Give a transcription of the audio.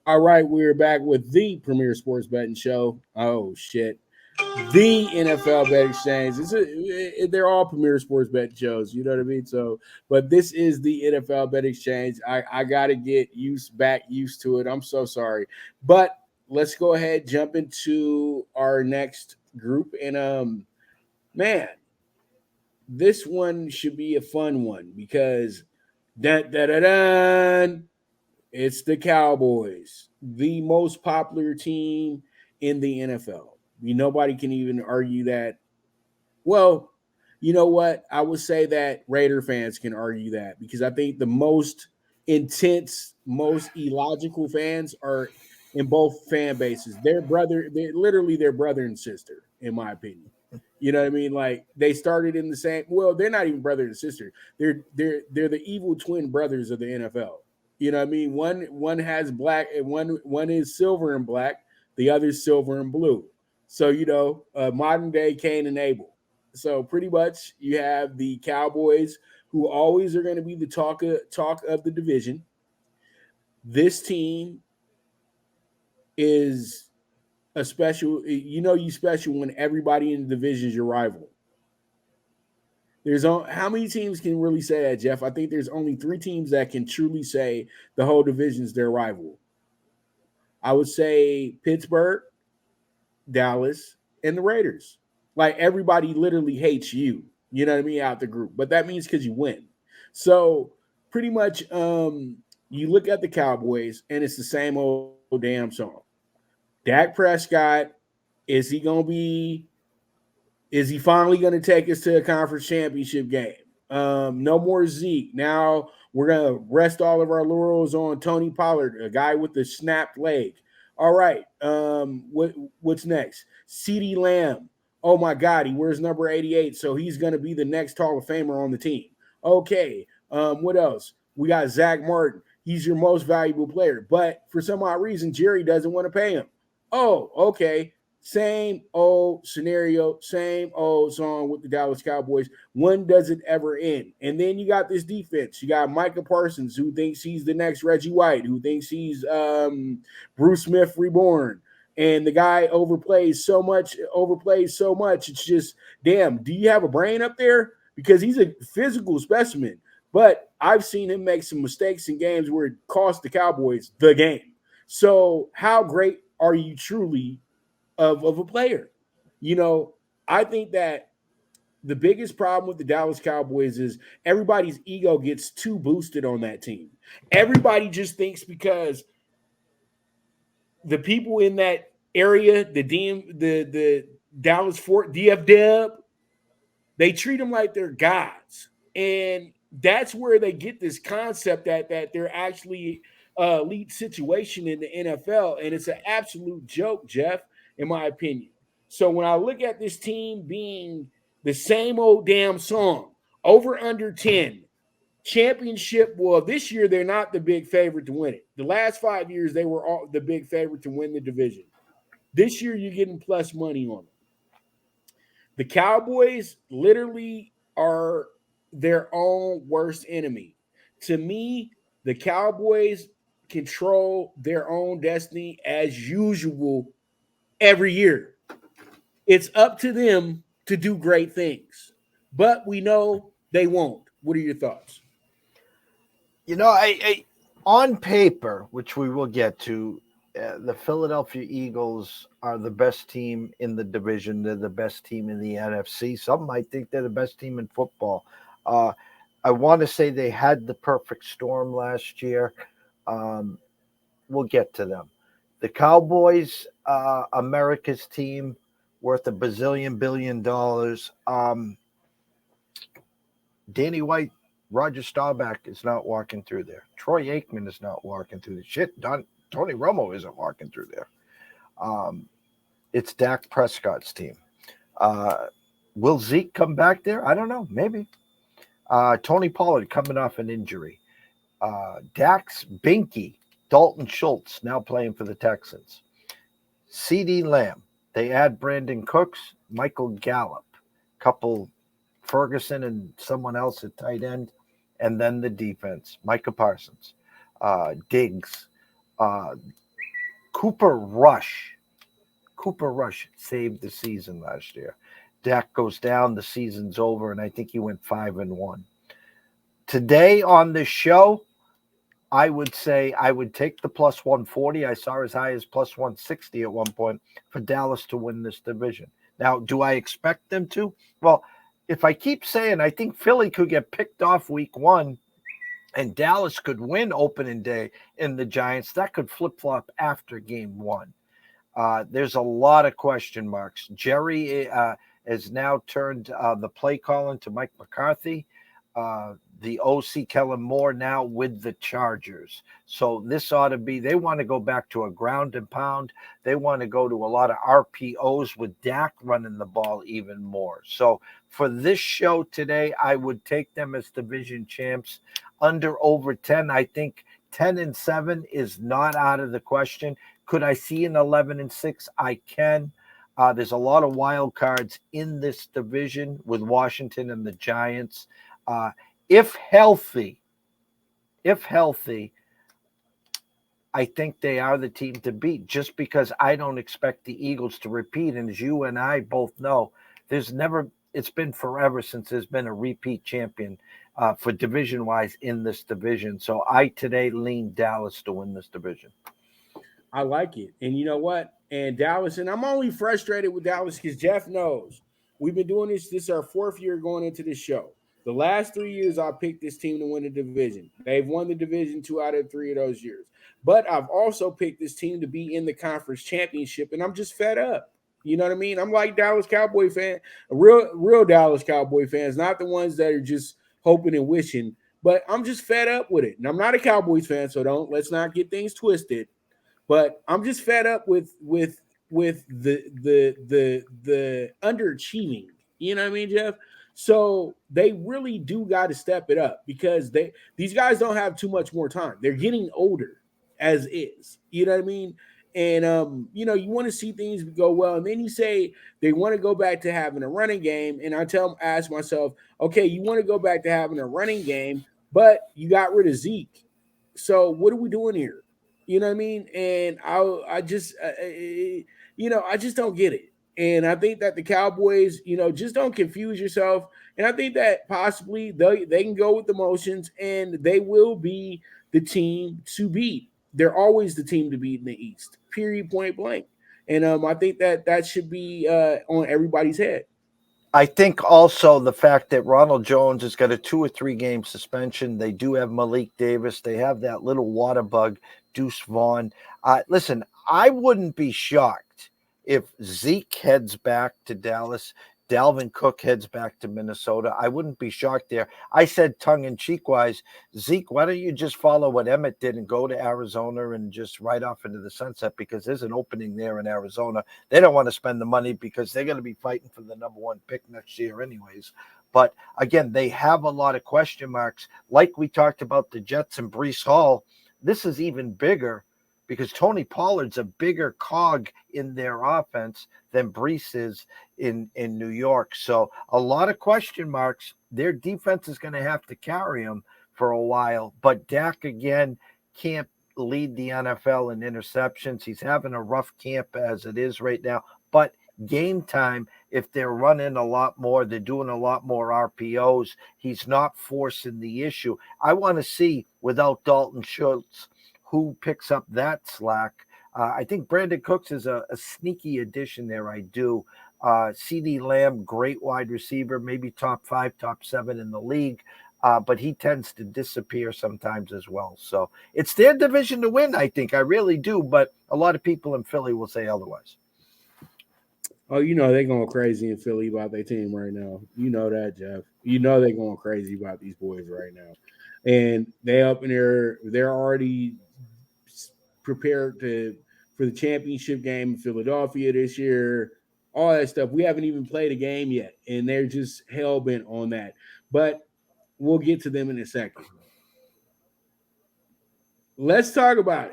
All right, we're back with the premier sports betting show. Oh shit, the NFL Bet Exchange. They're all premier sports bet shows. You know what I mean? So, but this is the NFL Bet Exchange. I got to get used to it. I'm so sorry, but let's go ahead jump into our next group. And man, this one should be a fun one because dun, dun, dun, dun, it's the Cowboys, the most popular team in the NFL. Nobody can even argue that. Well, you know what? I would say that Raider fans can argue that because I think the most intense, most illogical fans are in both fan bases. They're literally their brother and sister, in my opinion. You know what I mean? Like they started in the same. Well, they're not even brother and sister. They're the evil twin brothers of the NFL. You know what I mean? One has black and one is silver and black. The other is silver and blue. So modern day Cain and Abel. So pretty much you have the Cowboys who always are going to be the talk of the division. This team is a special. You special when everybody in the division is your rival. How many teams can really say that, Jeff? I think there's only three teams that can truly say the whole division is their rival. I would say Pittsburgh, Dallas, and the Raiders. Like everybody literally hates you. You know what I mean? Out the group. But that means because you win. So pretty much you look at the Cowboys and it's the same old damn song. Dak Prescott, is he gonna be is he finally gonna take us to a conference championship game? No more Zeke. Now we're gonna rest all of our laurels on Tony Pollard, a guy with the snapped leg. All right. What's next? CeeDee Lamb. Oh my God, he wears number 88, so he's gonna be the next Hall of Famer on the team. Okay. What else? We got Zach Martin. He's your most valuable player, but for some odd reason, Jerry doesn't want to pay him. Oh, okay. Same old scenario, same old song with the Dallas Cowboys. When does it ever end? And then you got this defense. You got Micah Parsons, who thinks he's the next Reggie White, who thinks he's Bruce Smith reborn. And the guy overplays so much. It's just, damn, do you have a brain up there? Because he's a physical specimen. But I've seen him make some mistakes in games where it cost the Cowboys the game. So how great are you truly of a player? You know, I think that the biggest problem with the Dallas Cowboys is everybody's ego gets too boosted on that team. Everybody just thinks because the people in that area, the Dallas Fort DF Dub, they treat them like they're gods. And that's where they get this concept that they're actually elite situation in the NFL. And it's an absolute joke, Jeff, in my opinion. So when I look at this team being the same old damn song, over under 10, championship, well, this year they're not the big favorite to win it. The last 5 years, they were all the big favorite to win the division. This year, you're getting plus money on them. The Cowboys literally are their own worst enemy. To me, the Cowboys control their own destiny as usual every year. It's up to them to do great things, but we know they won't. What are your thoughts? I on paper, which we will get to, the Philadelphia Eagles are the best team in the division. They're the best team in the NFC. Some might think they're the best team in football. Uh, I want to say they had the perfect storm last year. Um, we'll get to them. The Cowboys, America's team, worth $1 billion. Danny White, Roger Staubach is not walking through there. Troy Aikman is not walking through the shit. Tony Romo isn't walking through there. It's Dak Prescott's team. Uh, will Zeke come back there? I don't know. Maybe. Tony Pollard coming off an injury. Dak's Binky, Dalton Schultz, now playing for the Texans. CeeDee Lamb. They add Brandon Cooks, Michael Gallup, couple Ferguson and someone else at tight end, and then the defense, Micah Parsons, Diggs, Cooper Rush. Cooper Rush saved the season last year. Dak goes down, the season's over, and I think he went 5-1. Today on this show, I would say I would take the plus 140. I saw as high as plus 160 at one point for Dallas to win this division. Now, do I expect them to? Well, if I keep saying I think Philly could get picked off week one and Dallas could win opening day in the Giants, that could flip flop after game one. There's a lot of question marks. Jerry has now turned the play calling to Mike McCarthy. The OC Kellen Moore now with the Chargers. So this ought to be, they want to go back to a ground and pound. They want to go to a lot of RPOs with Dak running the ball even more. So for this show today, I would take them as division champs. Under over 10, I think 10-7 is not out of the question. Could I see an 11-6? I can. There's a lot of wild cards in this division with Washington and the Giants. If healthy, I think they are the team to beat just because I don't expect the Eagles to repeat. And as you and I both know, it's been forever since there's been a repeat champion for division-wise in this division. So I today lean Dallas to win this division. I like it. And you know what? And Dallas, and I'm only frustrated with Dallas because Jeff knows we've been doing this. This is our fourth year going into this show. The last 3 years, I picked this team to win the division. They've won the division 2 out of 3 of those years. But I've also picked this team to be in the conference championship, and I'm just fed up. You know what I mean? I'm like Dallas Cowboy fan, real Dallas Cowboy fans, not the ones that are just hoping and wishing. But I'm just fed up with it. And I'm not a Cowboys fan, so let's not get things twisted. But I'm just fed up with the underachieving. You know what I mean, Jeff? So they really do got to step it up because these guys don't have too much more time. They're getting older as is. You know what I mean? And you want to see things go well. And then you say they want to go back to having a running game. And ask myself, okay, you want to go back to having a running game, but you got rid of Zeke. So what are we doing here? You know what I mean? And I just don't get it. And I think that the Cowboys, just don't confuse yourself. And I think that possibly they can go with the motions and they will be the team to beat. They're always the team to beat in the East, period, point blank. And I think that should be on everybody's head. I think also the fact that Ronald Jones has got a 2 or 3 game suspension. They do have Malik Davis. They have that little water bug, Deuce Vaughn. Listen, I wouldn't be shocked if Zeke heads back to Dallas, Dalvin Cook heads back to Minnesota. I wouldn't be shocked there. I said tongue-in-cheek wise, Zeke, why don't you just follow what Emmett did and go to Arizona and just ride off into the sunset because there's an opening there in Arizona. They don't want to spend the money because they're going to be fighting for the number 1 pick next year anyways. But again, they have a lot of question marks. Like we talked about the Jets and Breece Hall, this is even bigger because Tony Pollard's a bigger cog in their offense than Breece is in New York. So a lot of question marks. Their defense is going to have to carry them for a while. But Dak, again, can't lead the NFL in interceptions. He's having a rough camp as it is right now. But game time, if they're running a lot more, they're doing a lot more RPOs, he's not forcing the issue. I want to see, without Dalton Schultz, who picks up that slack. I think Brandon Cooks is a sneaky addition there. I do. CD Lamb, great wide receiver, maybe top 5, top 7 in the league. But he tends to disappear sometimes as well. So it's their division to win, I think. I really do. But a lot of people in Philly will say otherwise. Oh, they're going crazy in Philly about their team right now. You know that, Jeff. You know they're going crazy about these boys right now. And they up in there, they're already prepared for the championship game in Philadelphia this year, all that stuff. We haven't even played a game yet, and they're just hell-bent on that. But we'll get to them in a second. Let's talk about